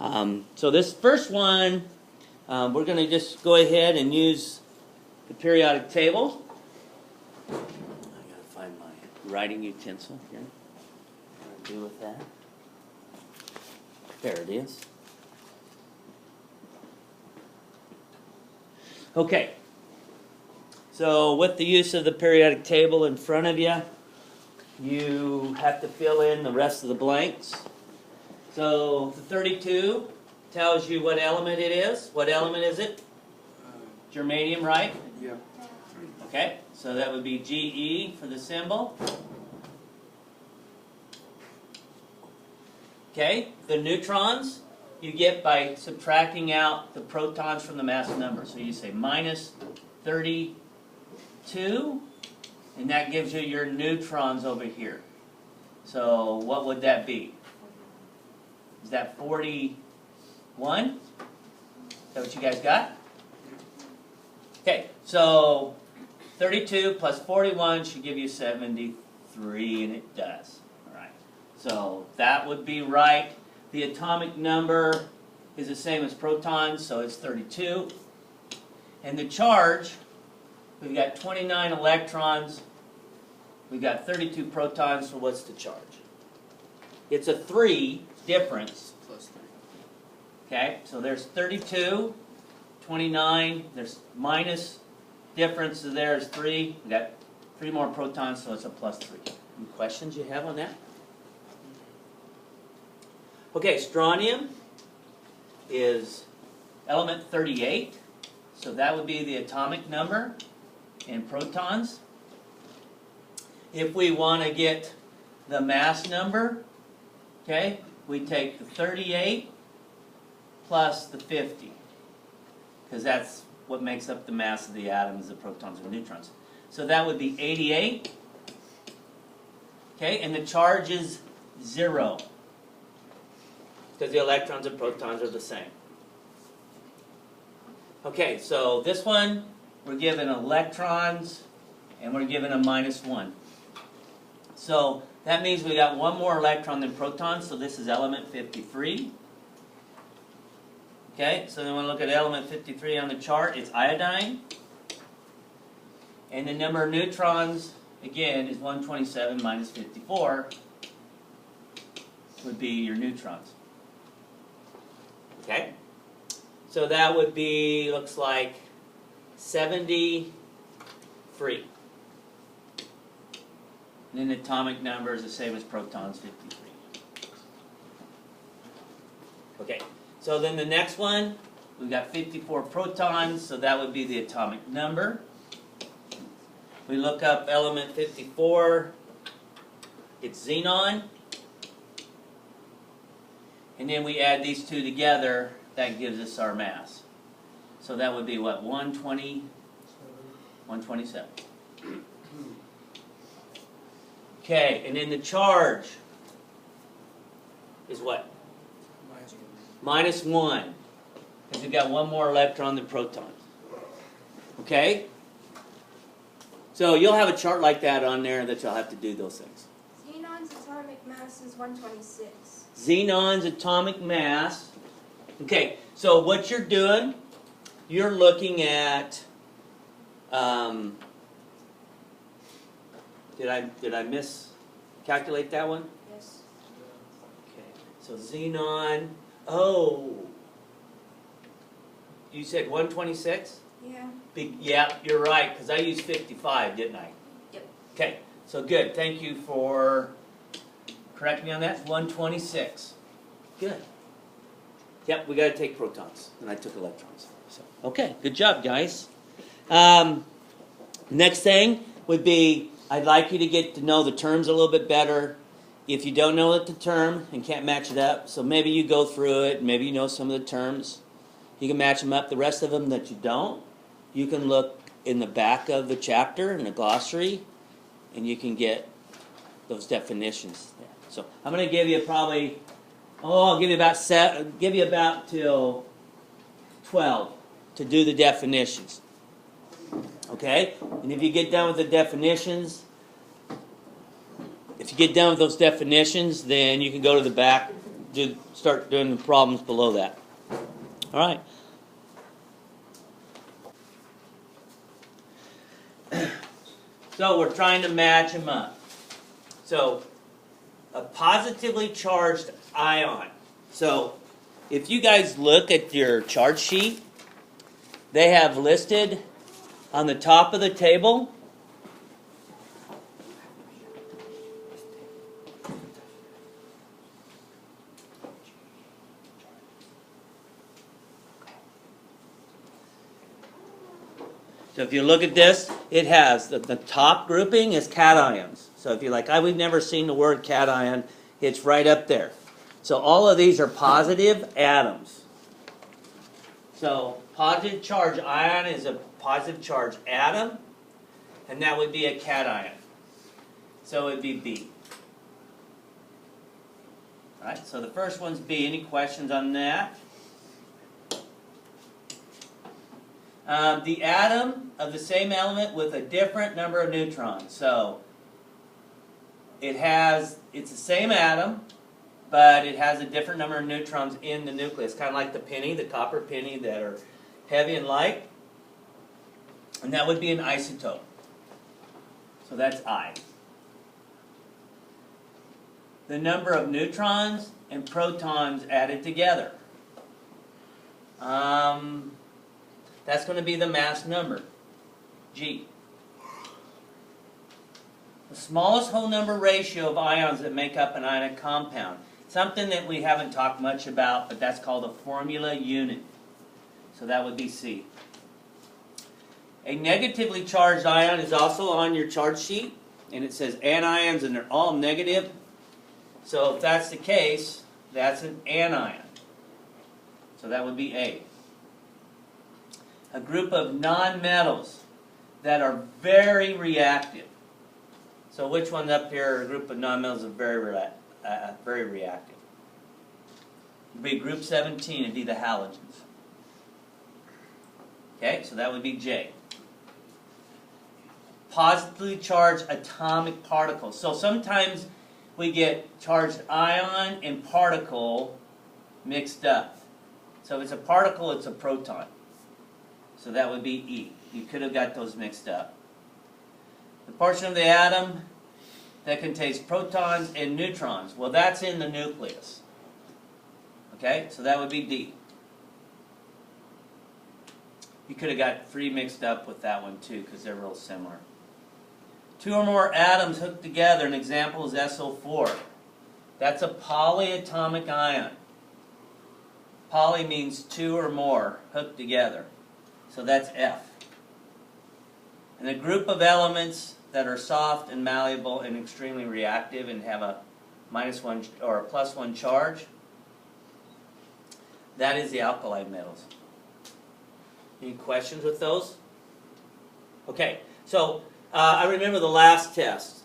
So this first one, we're going to just go ahead and use the periodic table. I got to find my writing utensil here. What do I do with that? There it is. Okay. So with the use of the periodic table in front of you, you have to fill in the rest of the blanks. So the 32 tells you what element it is. What element is it? Germanium, right? Yeah. Okay, so that would be Ge for the symbol. Okay, the neutrons you get by subtracting out the protons from the mass number. So you say minus 32, and that gives you your neutrons over here. So what would that be? Is that 41? Is that what you guys got? Okay, so 32 plus 41 should give you 73, and it does. All right, so that would be right. The atomic number is the same as protons, so it's 32. And the charge, we've got 29 electrons, we've got 32 protons, so what's the charge? It's a 3 difference. Plus 3. Okay, so there's 32, 29, there's minus difference, so there's 3. We've got 3 more protons, so it's a plus 3. Any questions you have on that? Okay, strontium is element 38, so that would be the atomic number in protons. If we want to get the mass number, okay, we take the 38 plus the 50, because that's what makes up the mass of the atoms, the protons and neutrons. So that would be 88, okay, and the charge is 0. Because the electrons and protons are the same. Okay, so this one, we're given electrons, and we're given a minus 1. So that means we got one more electron than protons, so this is element 53. Okay, so then when we look at element 53 on the chart, it's iodine. And the number of neutrons, again, is 127 minus 54, would be your neutrons. Okay, so that would be, looks like 73. And then the atomic number is the same as protons, 53. Okay, so then the next one, we've got 54 protons, so that would be the atomic number. We look up element 54, it's xenon. And then we add these two together, that gives us our mass. So that would be what, 127. Okay, and then the charge is what? Minus 1. Because we've got one more electron than protons. Okay? So you'll have a chart like that on there that you'll have to do those things. Xenon's atomic mass is 126. Xenon's atomic mass. Okay, so what you're doing, you're looking at. Did I miscalculate that one? Yes. Okay, so xenon. Oh, you said 126? Yeah. Yeah, you're right, because I used 55, didn't I? Yep. Okay, so good. Thank you for correcting me on that. 126. Good. Yep, we got to take protons, and I took electrons. So, okay, good job, guys. Next thing would be, I'd like you to get to know the terms a little bit better. If you don't know the term and can't match it up, so maybe you go through it, maybe you know some of the terms. You can match them up. The rest of them that you don't, you can look in the back of the chapter, in the glossary, and you can get those definitions there. So I'm going to give you probably, I'll give you about till 12 to do the definitions. Okay? And if you get done with the definitions, if you get done with those definitions, then you can go to the back start doing the problems below that. All right. So we're trying to match them up. So a positively charged ion. So if you guys look at your charge sheet, they have listed on the top of the table So if you look at this, it has the top grouping is cations. So if you're like, we've never seen the word cation, it's right up there. So all of these are positive atoms. So positive charge ion is a positive charge atom, and that would be a cation. So it would be B. All right, so the first one's B. Any questions on that? The atom of the same element with a different number of neutrons. So it's the same atom, but it has a different number of neutrons in the nucleus. Kind of like the penny, the copper penny that are heavy and light. And that would be an isotope. So that's I. The number of neutrons and protons added together. That's going to be the mass number, G. The smallest whole number ratio of ions that make up an ionic compound. Something that we haven't talked much about, but that's called a formula unit. So that would be C. A negatively charged ion is also on your charge sheet, and it says anions, and they're all negative. So if that's the case, that's an anion. So that would be A. A group of nonmetals that are very reactive. So which one's up here? A group of nonmetals that are very reactive. It would be group 17. It'd be the halogens. Okay, so that would be J. Positively charged atomic particles. So sometimes we get charged ion and particle mixed up. So if it's a particle, it's a proton. So that would be E. You could have got those mixed up. The portion of the atom that contains protons and neutrons. Well, that's in the nucleus. Okay, so that would be D. You could have got 3 mixed up with that one too, because they're real similar. 2 or more atoms hooked together. An example is SO4. That's a polyatomic ion. Poly means 2 or more hooked together. So that's F. And a group of elements that are soft and malleable and extremely reactive and have a -1 or a +1 charge, that is the alkaline metals. Any questions with those? Okay, so I remember the last test.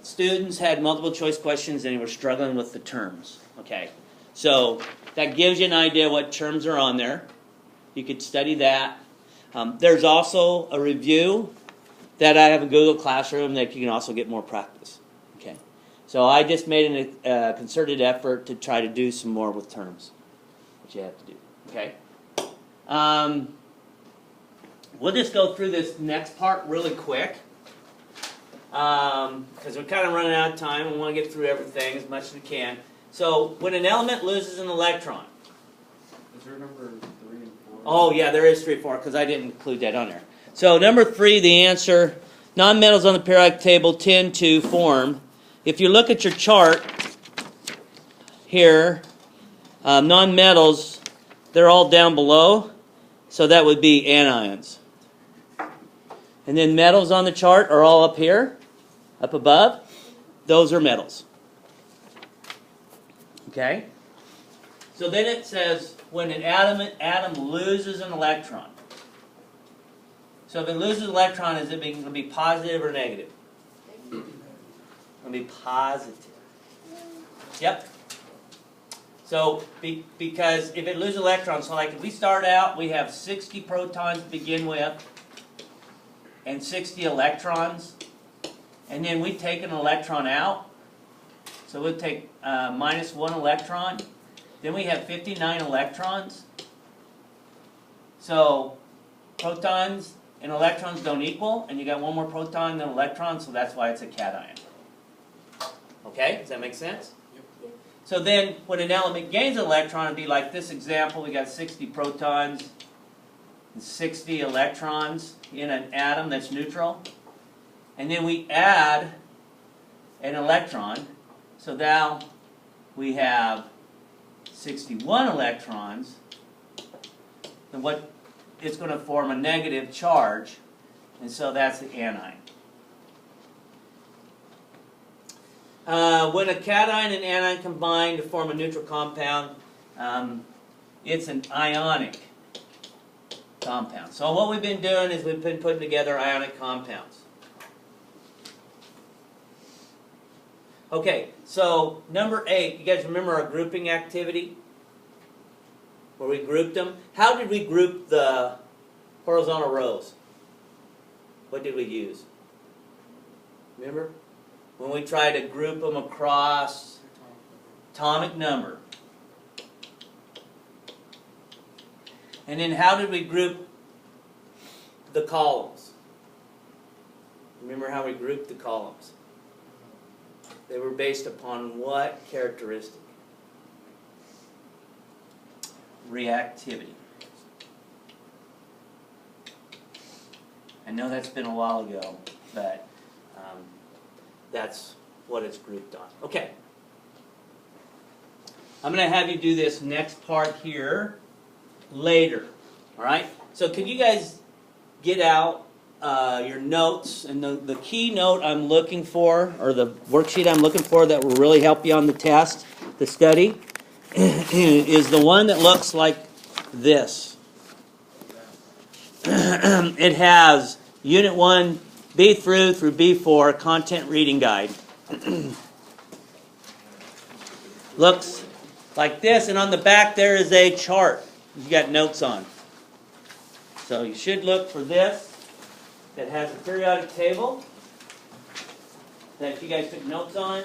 Students had multiple choice questions and they were struggling with the terms. Okay, so that gives you an idea what terms are on there. You could study that. There's also a review that I have in Google Classroom that you can also get more practice. Okay, so I just made a concerted effort to try to do some more with terms, which you have to do. Okay, we'll just go through this next part really quick because we're kind of running out of time. We want to get through everything as much as we can. So when an element loses an electron. Is there number 3 and 4? Oh, yeah, there is 3 and 4 because I didn't include that on there. So number 3, the answer, nonmetals on the periodic table tend to form. If you look at your chart here, nonmetals, they're all down below, so that would be anions. And then metals on the chart are all up here, up above. Those are metals. Okay? So then it says when an atom loses an electron. So if it loses an electron, is it going to be positive or negative? It's going to be positive. Yep. So because if it loses electrons, so like if we start out, we have 60 protons to begin with and 60 electrons, and then we take an electron out. So we'll take minus 1 electron. Then we have 59 electrons. So protons and electrons don't equal, and you got one more proton than electron, so that's why it's a cation. Okay, does that make sense? Yep. So then when an element gains an electron, it'd be like this example. We got 60 protons and 60 electrons in an atom that's neutral. And then we add an electron. So now we have 61 electrons. And what it's going to form a negative charge. And so that's the anion. When a cation and anion combine to form a neutral compound, it's an ionic compound. So what we've been doing is we've been putting together ionic compounds. Okay, so number 8, you guys remember our grouping activity? Where we grouped them? How did we group the horizontal rows? What did we use? Remember? When we try to group them across atomic number. And then how did we group the columns? Remember how we grouped the columns? They were based upon what characteristic? Reactivity. I know that's been a while ago, but that's what it's grouped on. Okay. I'm going to have you do this next part here later. All right? So can you guys get out your notes? And the key note I'm looking for, or the worksheet I'm looking for that will really help you on the test, the study, is the one that looks like this. It has Unit 1, B through B4, Content Reading Guide. Looks like this, and on the back there is a chart you got notes on. So you should look for this that has a periodic table that you guys took notes on.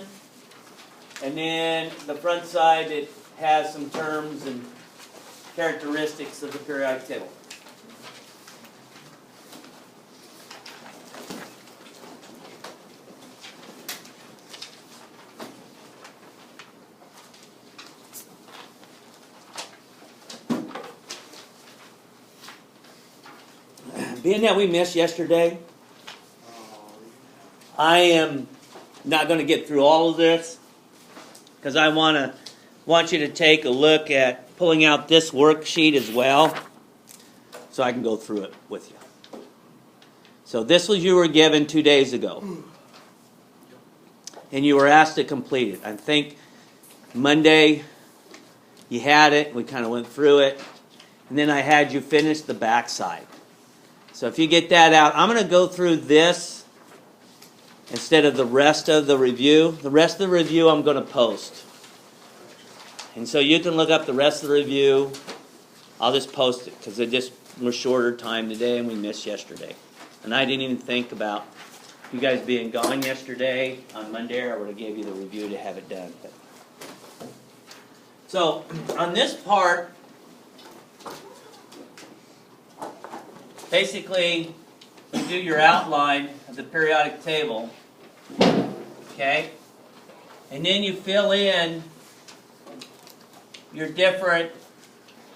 And then the front side, it has some terms and characteristics of the periodic table. Being that we missed yesterday, I am not going to get through all of this because I want you to take a look at pulling out this worksheet as well so I can go through it with you. So this was you were given 2 days ago. And you were asked to complete it. I think Monday you had it. We kind of went through it. And then I had you finish the backside. So if you get that out, I'm going to go through this instead of the rest of the review. The rest of the review I'm going to post. And so you can look up the rest of the review. I'll just post it because it just was shorter time today and we missed yesterday. And I didn't even think about you guys being gone yesterday on Monday. I would have gave you the review to have it done. So on this part, basically, you do your outline of the periodic table, okay? And then you fill in your different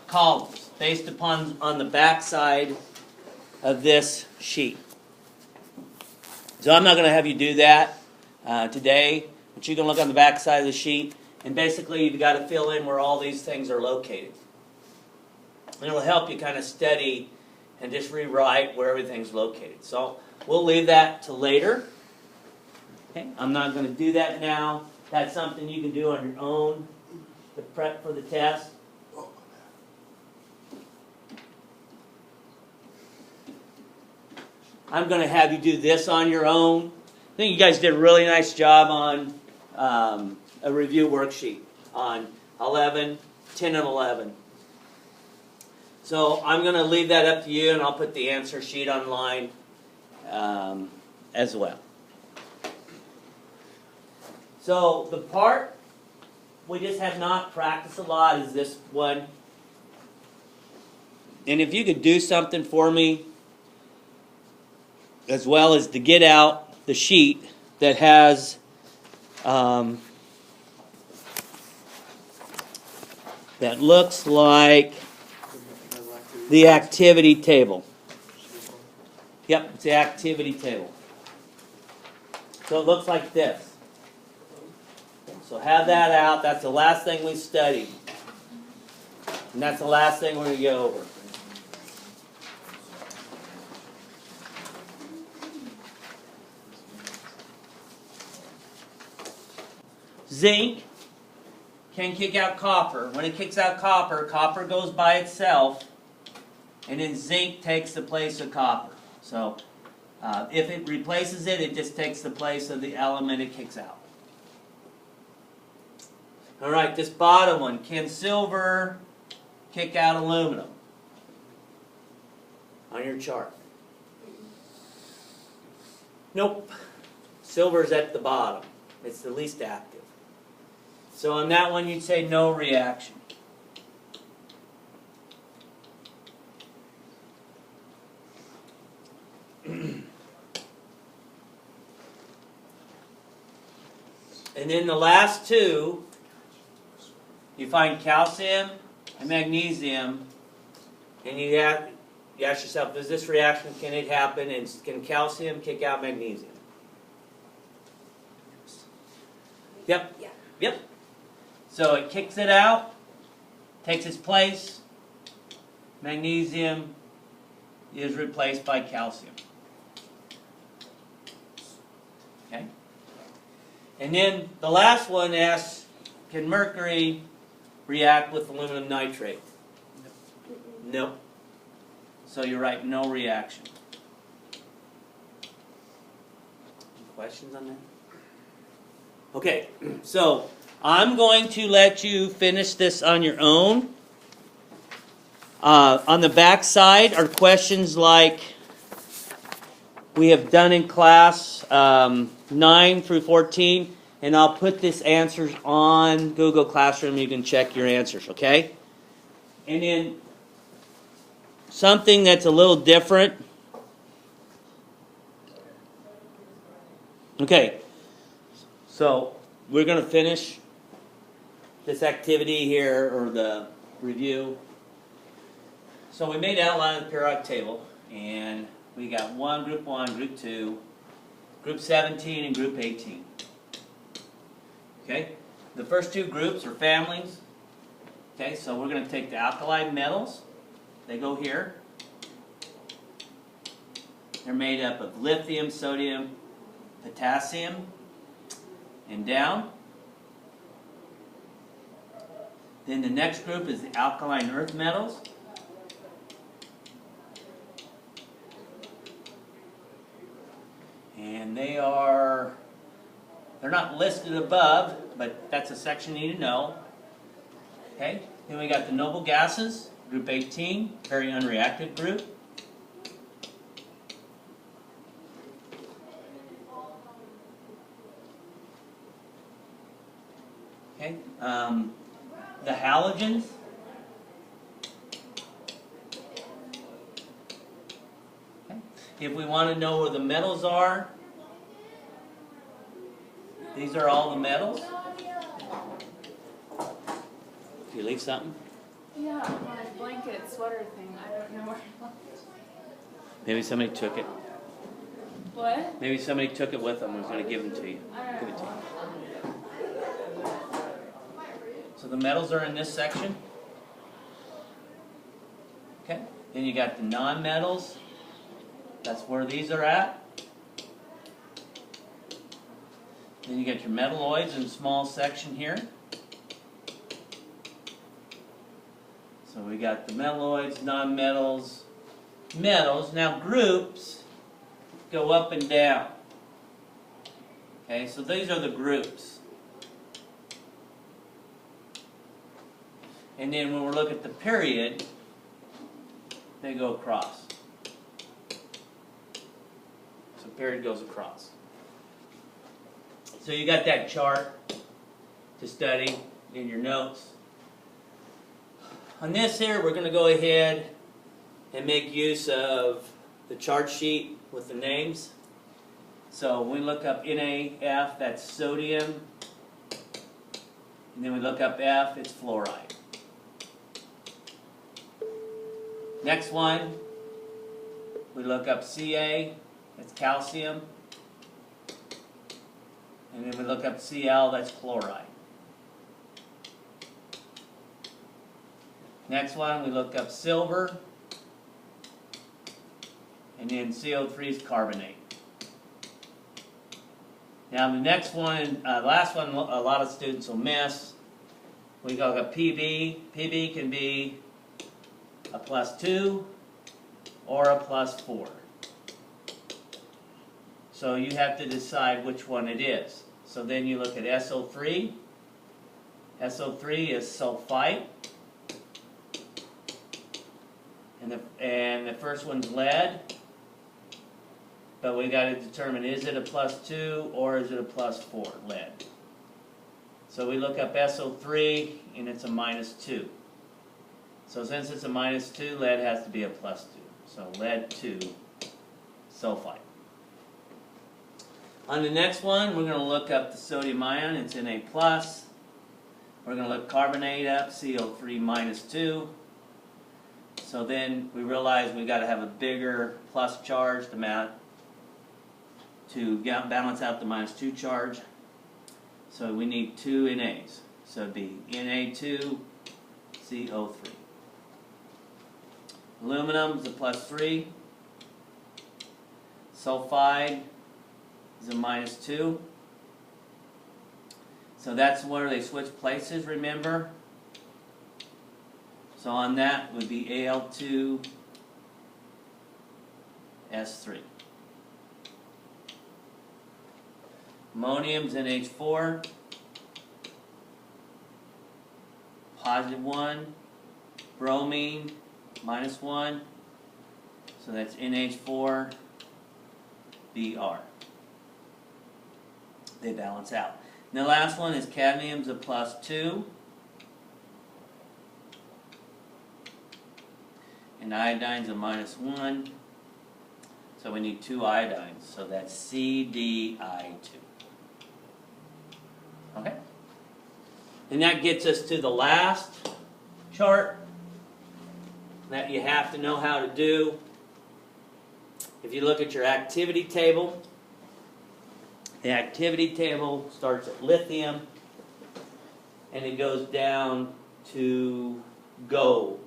columns based upon on the back side of this sheet. So I'm not going to have you do that today, but you can look on the back side of the sheet, and basically you've got to fill in where all these things are located. And it'll help you kind of study and just rewrite where everything's located. So we'll leave that to later. Okay, I'm not going to do that now. That's something you can do on your own to prep for the test. I'm going to have you do this on your own. I think you guys did a really nice job on a review worksheet on 11, 10, and 11. So I'm going to leave that up to you, and I'll put the answer sheet online as well. So the part we just have not practiced a lot is this one. And if you could do something for me, as well as to get out the sheet that has that looks like the activity table. Yep, it's the activity table. So it looks like this. So have that out. That's the last thing we studied. And that's the last thing we're going to go over. Zinc can kick out copper. When it kicks out copper, copper goes by itself, and then zinc takes the place of copper. So if it replaces it, it just takes the place of the element it kicks out. All right, this bottom one. Can silver kick out aluminum? On your chart. Nope. Silver's at the bottom. It's the least active. So on that one, you'd say no reaction. And then the last two, you find calcium and magnesium, and you ask yourself, does this reaction, can it happen, and can calcium kick out magnesium? Yep. Yeah. Yep. So it kicks it out, takes its place. Magnesium is replaced by calcium. Okay? And then the last one asks, can mercury react with aluminum nitrate? No. So you're right, no reaction. Any questions on that? Okay, so I'm going to let you finish this on your own. On the back side are questions like we have done in class 9 through 14, and I'll put this answers on Google Classroom. You can check your answers, okay? And then something that's a little different. Okay, so we're going to finish this activity here, or the review. So we made an outline of the periodic table, and we got group 1, group 2, group 17, and group 18. Okay, the first two groups are families. Okay, so we're going to take the alkaline metals. They go here. They're made up of lithium, sodium, potassium, and down. Then the next group is the alkaline earth metals. And they're not listed above, but that's a section you need to know. Okay, then we got the noble gases, group 18, very unreactive group. Okay, the halogens. Okay. If we want to know where the metals are, these are all the metals. Did you leave something? Yeah, my blanket sweater thing. I don't know where it went. Maybe somebody took it. What? Maybe somebody took it with them and was going to give them to you. I don't Give it to know. you. So the metals are in this section. Okay. Then you got the non-metals. That's where these are at. Then you got your metalloids in a small section here. So we got the metalloids, non-metals, metals. Now groups go up and down. Okay, so these are the groups. And then when we look at the period, they go across. So period goes across. So you got that chart. to study in your notes. On this here, we're going to go ahead and make use of the chart sheet with the names. So we look up NaF, that's sodium. And then we look up F, it's fluoride. Next one, we look up Ca, that's calcium. And then we look up Cl, that's chloride. Next one, we look up silver. And then CO3 is carbonate. Now the next one, last one, a lot of students will miss. We look up Pb. Pb can be a +2 or a +4. So you have to decide which one it is. So then you look at SO3. SO3 is sulfite. And the first one's lead. But we got to determine, is it a +2 or is it a +4 lead? So we look up SO3 and it's a -2. So since it's a -2, lead has to be a +2. So lead 2 sulfite. On the next one, we're going to look up the sodium ion, it's Na+. We're going to look carbonate up, CO3 -2. So then we realize we got to have a bigger plus charge to balance out the -2 charge. So we need 2 NAs. So it'd be Na2CO3. Aluminum is a +3. Sulfide is a -2. So that's where they switch places, remember? So on that would be Al2S3. Ammonium's NH4. +1. Bromine, -1. So that's NH4Br. They balance out. And the last one is cadmium's a +2. And iodine's a -1. So we need 2 iodines. So that's CdI2. Okay? And that gets us to the last chart that you have to know how to do. If you look at your activity table, the activity table starts at lithium and it goes down to gold.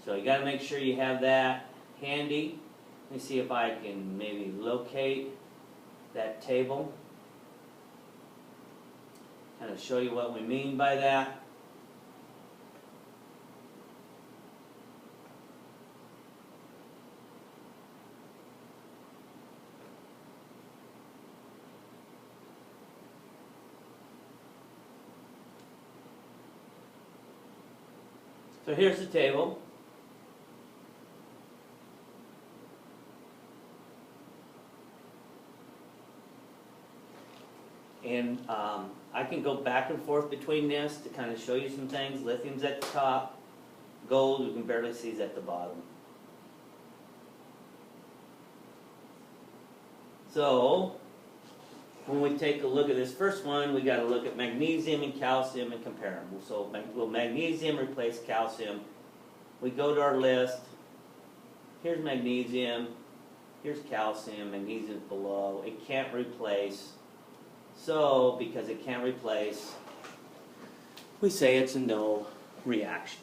So you got to make sure you have that handy. Let me see if I can maybe locate that table. Kind of show you what we mean by that. So here's the table. And I can go back and forth between this to kind of show you some things. Lithium's at the top. Gold, we can barely see, is at the bottom. So, when we take a look at this first one, we got to look at magnesium and calcium and compare them. So, will magnesium replace calcium? We go to our list. Here's magnesium. Here's calcium. Magnesium's below. It can't replace. So, because it can't replace, we say it's a no reaction.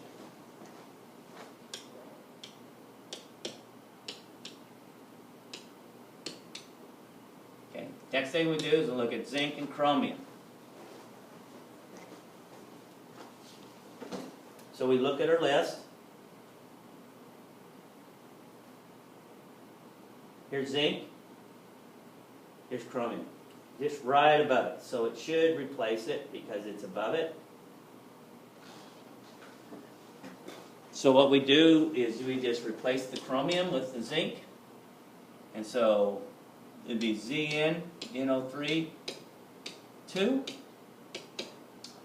Okay. Next thing we do is we look at zinc and chromium. So we look at our list. Here's zinc. Here's chromium. Just right above it. So it should replace it because it's above it. So what we do is we just replace the chromium with the zinc. And so it'd be ZnNO3 2.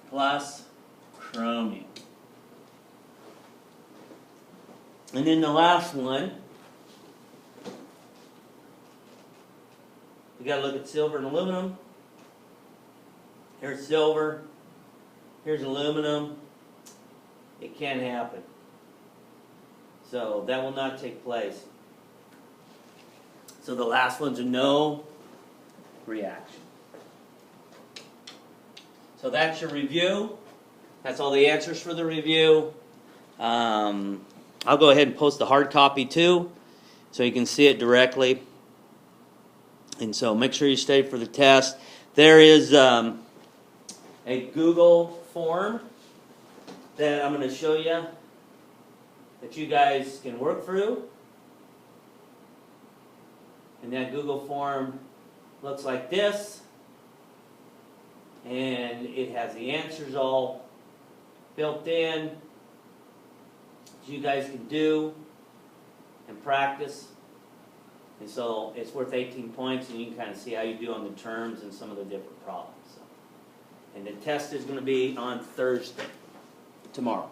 plus chromium. And then the last one, we got to look at silver and aluminum. Here's silver, here's aluminum. It can't happen. So that will not take place. So the last one's a no reaction. So that's your review. That's all the answers for the review. I'll go ahead and post the hard copy too, so you can see it directly. And so make sure you stay for the test. There is a Google form that I'm going to show you that you guys can work through. And that Google form looks like this. And it has the answers all built in that you guys can do and practice. And so it's worth 18 points, and you can kind of see how you do on the terms and some of the different problems. So, and the test is going to be on Thursday, tomorrow.